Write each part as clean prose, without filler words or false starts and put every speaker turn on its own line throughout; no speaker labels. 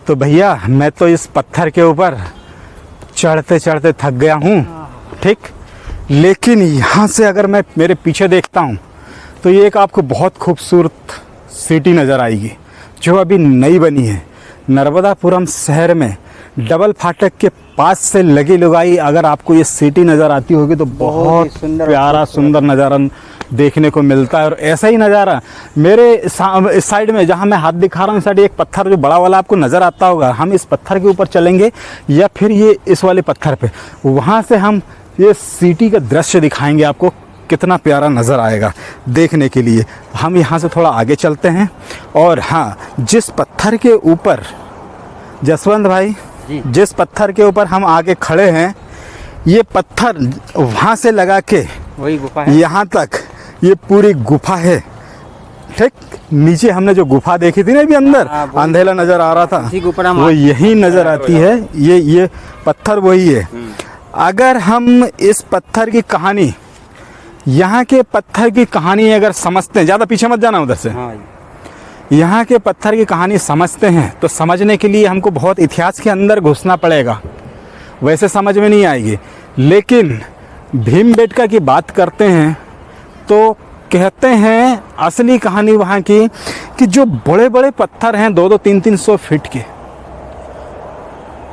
तो भैया मैं तो इस पत्थर के ऊपर चढ़ते चढ़ते थक गया हूँ, ठीक। लेकिन यहाँ से अगर मैं मेरे पीछे देखता हूँ तो ये एक आपको बहुत खूबसूरत सिटी नज़र आएगी जो अभी नई बनी है। नर्मदापुरम शहर में डबल फाटक के पास से लगी लुगाई अगर आपको ये सिटी नज़र आती होगी तो बहुत प्यारा सुंदर नज़ारा देखने को मिलता है। और ऐसा ही नज़ारा मेरे इस साइड में जहाँ मैं हाथ दिखा रहा हूँ, साइड एक पत्थर जो बड़ा वाला आपको नज़र आता होगा, हम इस पत्थर के ऊपर चलेंगे या फिर ये इस वाले पत्थर पे, वहाँ से हम ये सिटी का दृश्य दिखाएंगे आपको। कितना प्यारा नज़र आएगा देखने के लिए। हम यहाँ से थोड़ा आगे चलते हैं। और हाँ, जिस पत्थर के ऊपर जसवंत भाई जिस पत्थर के ऊपर हम आगे खड़े हैं, ये पत्थर वहाँ से लगा के
वही गुफा है,
यहाँ तक ये पूरी गुफा है, ठीक। नीचे हमने जो गुफा देखी थी ना अभी अंदर अंधेरा नज़र आ रहा था, वो यही नज़र आती है। ये पत्थर वही है। अगर हम इस पत्थर की कहानी, यहाँ के पत्थर की कहानी अगर समझते हैं, ज़्यादा पीछे मत जाना उधर से, यहाँ के पत्थर की कहानी समझते हैं तो समझने के लिए हमको बहुत इतिहास के अंदर घुसना पड़ेगा, वैसे समझ में नहीं आएगी। लेकिन भीमबेटका की बात करते हैं तो कहते हैं असली कहानी वहाँ की कि जो बड़े बड़े पत्थर हैं 2-2, 300 फीट के,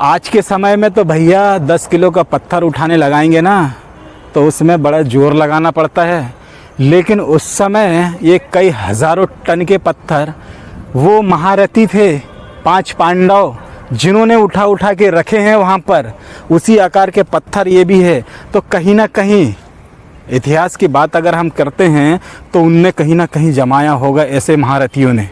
आज के समय में तो भैया 10 किलो का पत्थर उठाने लगाएंगे ना तो उसमें बड़ा जोर लगाना पड़ता है। लेकिन उस समय ये कई हज़ारों टन के पत्थर, वो महारथी थे 5 पांडव जिन्होंने उठा उठा के रखे हैं वहाँ पर, उसी आकार के पत्थर ये भी है। तो कहीं ना कहीं इतिहास की बात अगर हम करते हैं तो उनने कहीं ना कहीं जमाया होगा ऐसे महारथियों ने,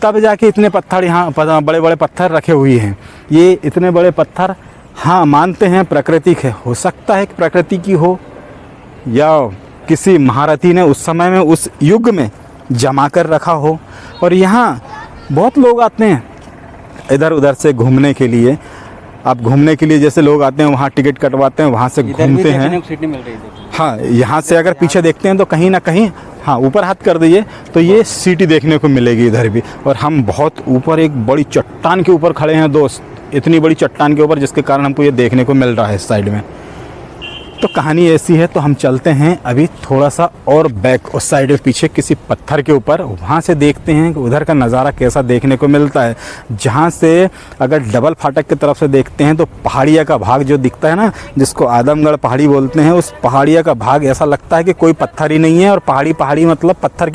तब जाके इतने पत्थर यहाँ बड़े बड़े पत्थर रखे हुए हैं। ये इतने बड़े पत्थर, हाँ मानते हैं प्राकृतिक है, हो सकता है कि प्रकृति की हो या किसी महारथी ने उस समय में उस युग में जमा कर रखा हो। और यहाँ बहुत लोग आते हैं इधर उधर से घूमने के लिए। आप घूमने के लिए जैसे लोग आते हैं वहाँ टिकट कटवाते हैं, वहाँ से घूमते हैं। हाँ, यहाँ से अगर पीछे देखते हैं तो कहीं ना कहीं, हाँ ऊपर हाथ कर दीजिए तो ये सिटी देखने को मिलेगी इधर भी। और हम बहुत ऊपर एक बड़ी चट्टान के ऊपर खड़े हैं दोस्त, इतनी बड़ी चट्टान के ऊपर, जिसके कारण हमको ये देखने को मिल रहा है इस साइड में। तो कहानी ऐसी है। तो हम चलते हैं अभी थोड़ा सा और बैक उस साइड में पीछे किसी पत्थर के ऊपर, वहाँ से देखते हैं कि उधर का नज़ारा कैसा देखने को मिलता है। जहाँ से अगर डबल फाटक की तरफ से देखते हैं तो पहाड़िया का भाग जो दिखता है ना, जिसको आदमगढ़ पहाड़ी बोलते हैं, उस पहाड़िया का भाग ऐसा लगता है कि कोई पत्थर ही नहीं है। और पहाड़ी मतलब पत्थर